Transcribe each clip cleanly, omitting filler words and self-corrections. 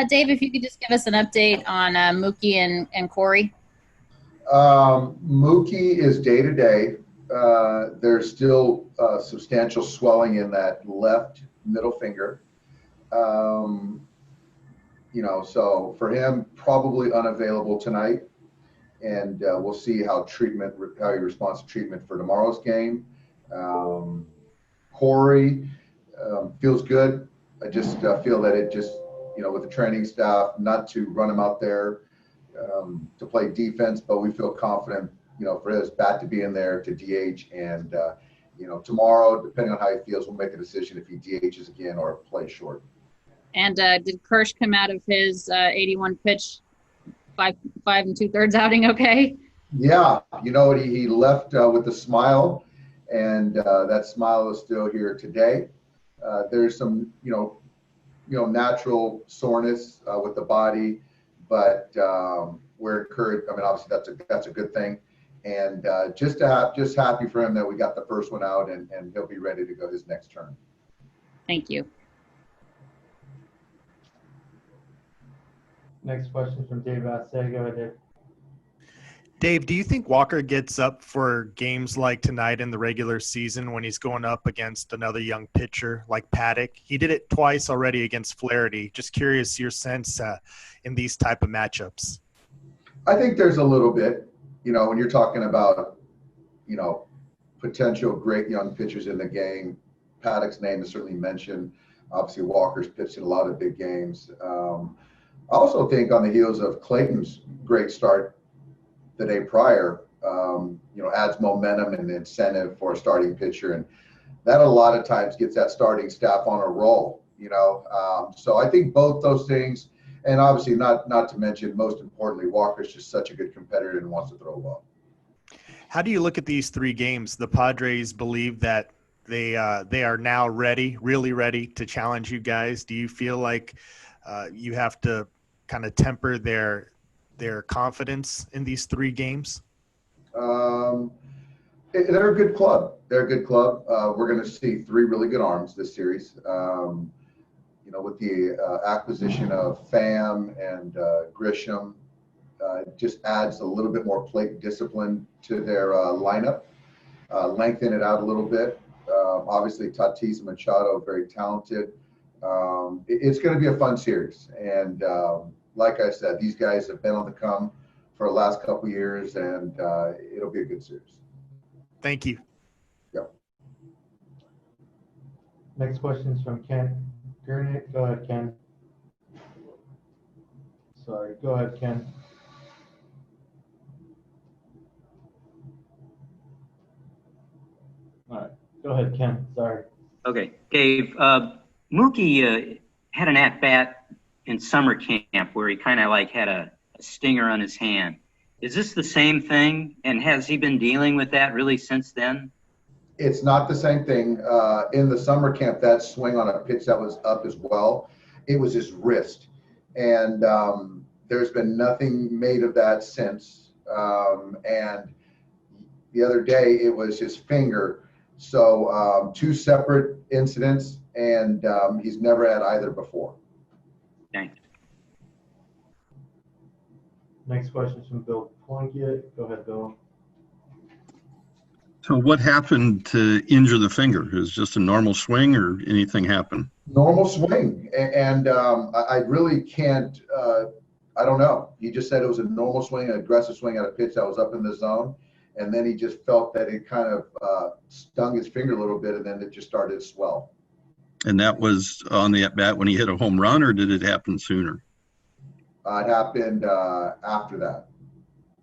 Dave, if you could just give us an update on Mookie and Corey. Mookie is day to day. There's still substantial swelling in that left middle finger. So for him, probably unavailable tonight. And we'll see how he responds to treatment for tomorrow's game. Corey feels good. I just feel that it just, with the training staff, not to run him out there to play defense, but we feel confident, for his bat to be in there to DH. And, tomorrow, depending on how he feels, we'll make a decision if he DHs again or plays short. And did Kirsch come out of his 81 pitch 5 2/3 outing okay? Yeah, he left with a smile, and that smile is still here today. There's some, natural soreness with the body, but we're encouraged. I mean, obviously that's a good thing, and just happy for him that we got the first one out, and he'll be ready to go his next turn. Thank you. Next question from Dave Vassegh. Go ahead, Dave. Dave, do you think Walker gets up for games like tonight in the regular season when he's going up against another young pitcher like Paddock? He did it twice already against Flaherty. Just curious your sense in these type of matchups. I think there's a little bit, when you're talking about, potential great young pitchers in the game. Paddock's name is certainly mentioned. Obviously, Walker's pitched in a lot of big games. I also think on the heels of Clayton's great start the day prior, adds momentum and incentive for a starting pitcher. And that a lot of times gets that starting staff on a roll, So I think both those things, and obviously not to mention, most importantly, Walker's just such a good competitor and wants to throw well. How do you look at these 3 games? The Padres believe that they are now really ready to challenge you guys. Do you feel like you have to kind of temper their confidence in these 3 games? They're a good club. We're going to see 3 really good arms this series. With the acquisition of Pham and Grisham, just adds a little bit more plate discipline to their lineup, lengthen it out a little bit. Obviously, Tatis and Machado, very talented. It's going to be a fun series. And like I said, these guys have been on the come for the last couple of years, and it'll be a good series. Thank you. Yep. Next question is from Ken Gurnick. Go ahead, Ken. Sorry. Go ahead, Ken. All right. Go ahead, Ken. Sorry. Okay. Dave, Mookie had an at-bat in summer camp where he kind of had a stinger on his hand. Is this the same thing? And has he been dealing with that really since then? It's not the same thing. In the summer camp, that swing on a pitch that was up as well, it was his wrist. And there's been nothing made of that since. And the other day, it was his finger. So 2 separate incidents, and he's never had either before. Thanks. Next question is from Bill Plunkett. Go ahead, Bill. So what happened to injure the finger? Is it just a normal swing or anything happened? Normal swing. And I really can't, I don't know. He just said it was a normal swing, an aggressive swing at a pitch that was up in the zone. And then he just felt that it kind of stung his finger a little bit, and then it just started to swell. And that was on the at-bat when he hit a home run, or did it happen sooner? It happened after that.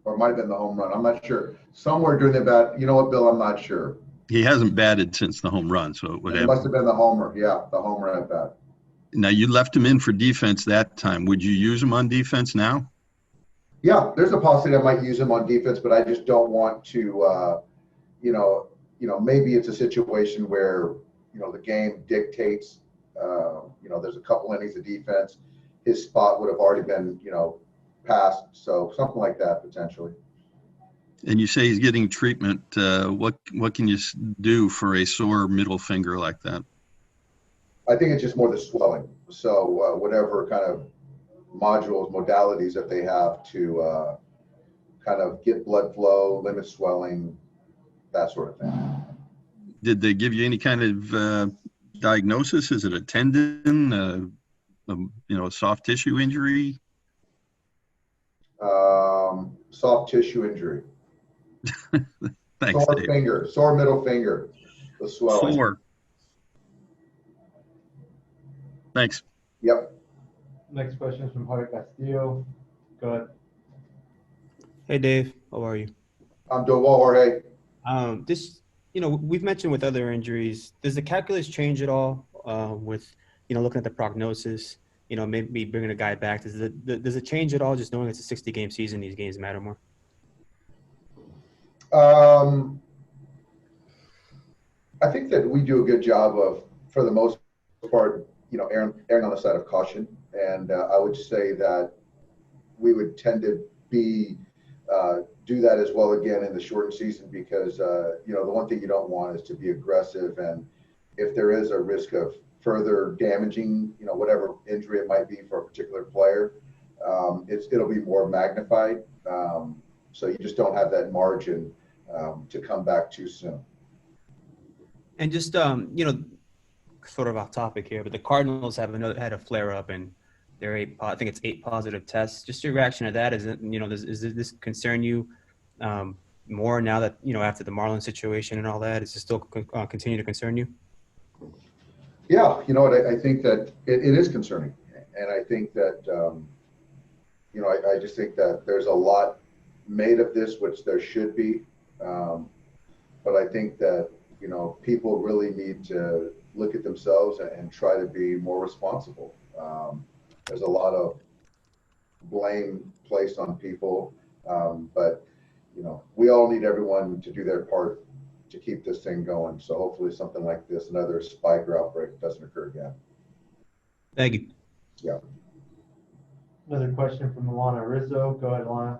Or it might have been the home run. I'm not sure. Somewhere during the bat. You know what, Bill? I'm not sure. He hasn't batted since the home run, so it must have been the homer. Yeah, the homer at bat. Now, you left him in for defense that time. Would you use him on defense now? Yeah, there's a possibility I might use him on defense, but I just don't want to, maybe it's a situation where, the game dictates, there's a couple innings of defense. His spot would have already been, passed. So something like that potentially. And you say he's getting treatment. What can you do for a sore middle finger like that? I think it's just more the swelling. So whatever kind of modules, modalities that they have to kind of get blood flow, limit swelling, that sort of thing. Did they give you any kind of diagnosis? Is it a tendon, a soft tissue injury? Soft tissue injury. Thanks, Sore Dave. finger, sore middle finger, the swelling. Sore. Thanks. Yep. Next question is from Jorge Castillo. Go ahead. Hey, Dave. How are you? I'm doing well, Jorge. We've mentioned with other injuries, does the calculus change at all with, looking at the prognosis, maybe bringing a guy back? Does it change at all just knowing it's a 60-game season, these games matter more? I think that we do a good job of, for the most part, erring on the side of caution. And I would say that we would tend to do that as well again in the shortened season because, the one thing you don't want is to be aggressive. And if there is a risk of further damaging, whatever injury it might be for a particular player, it'll be more magnified. So you just don't have that margin to come back too soon. And just, sort of off topic here, but the Cardinals had a flare up and I think it's 8 positive tests. Just your reaction to that, is it, does this concern you more now that, after the Marlins situation and all that, is it still continue to concern you? Yeah, I think that it is concerning. And I think that, I just think that there's a lot made of this, which there should be. But I think that, people really need to look at themselves and try to be more responsible. There's a lot of blame placed on people, but we all need everyone to do their part to keep this thing going. So hopefully something like this, another spike or outbreak, doesn't occur again. Thank you. Yeah. Another question from Alanna Rizzo. Go ahead, Alanna.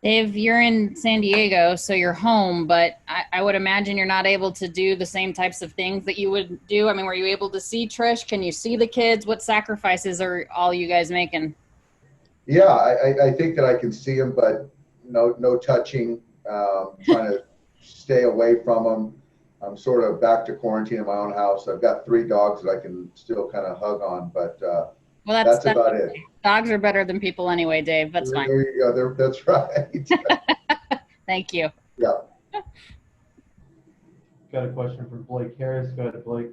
Dave, you're in San Diego, so you're home, but I would imagine you're not able to do the same types of things that you would do. I mean, were you able to see Trish? Can you see the kids? What sacrifices are all you guys making? Yeah, I think that I can see them, but no touching, trying to stay away from them. I'm sort of back to quarantine in my own house. I've got 3 dogs that I can still kind of hug on, but well, that's about it. Dogs are better than people anyway, Dave. That's fine. There you go. That's right. Thank you. Yeah. Got a question from Blake Harris. Go ahead, Blake.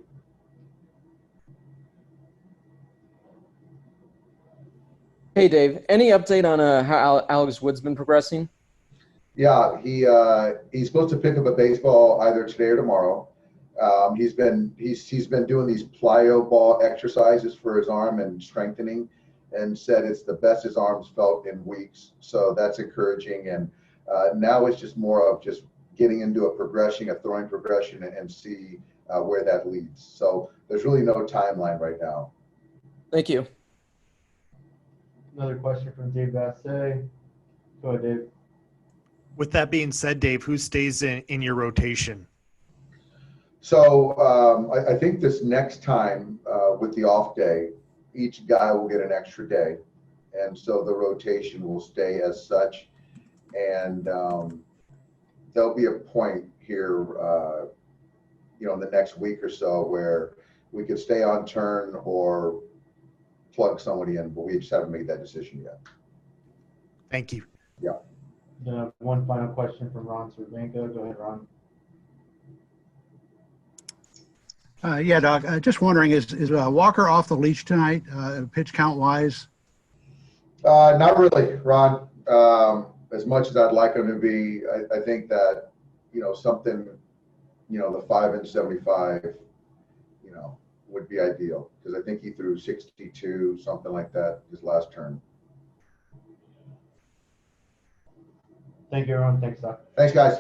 Hey, Dave. Any update on how Alex Wood's been progressing? Yeah, he's supposed to pick up a baseball either today or tomorrow. He's been doing these plyo ball exercises for his arm and strengthening, and said it's the best his arm's felt in weeks. So that's encouraging. And now it's just more of just getting into a throwing progression, and see where that leads. So there's really no timeline right now. Thank you. Another question from Dave Vassegh. Go ahead, Dave. With that being said, Dave, who stays in your rotation? So I think this next time with the off day, each guy will get an extra day. And so the rotation will stay as such. And there'll be a point here, in the next week or so where we could stay on turn or plug somebody in, but we just haven't made that decision yet. Thank you. Yeah. One final question from Ron Cervenka. Go ahead, Ron. Yeah, Doc. Just wondering, is Walker off the leash tonight, pitch count wise? Not really, Ron. As much as I'd like him to be, I think that something, the 5-75, would be ideal, because I think he threw 62, something like that, his last turn. Thank you, everyone. Thanks, Doc. Thanks, guys.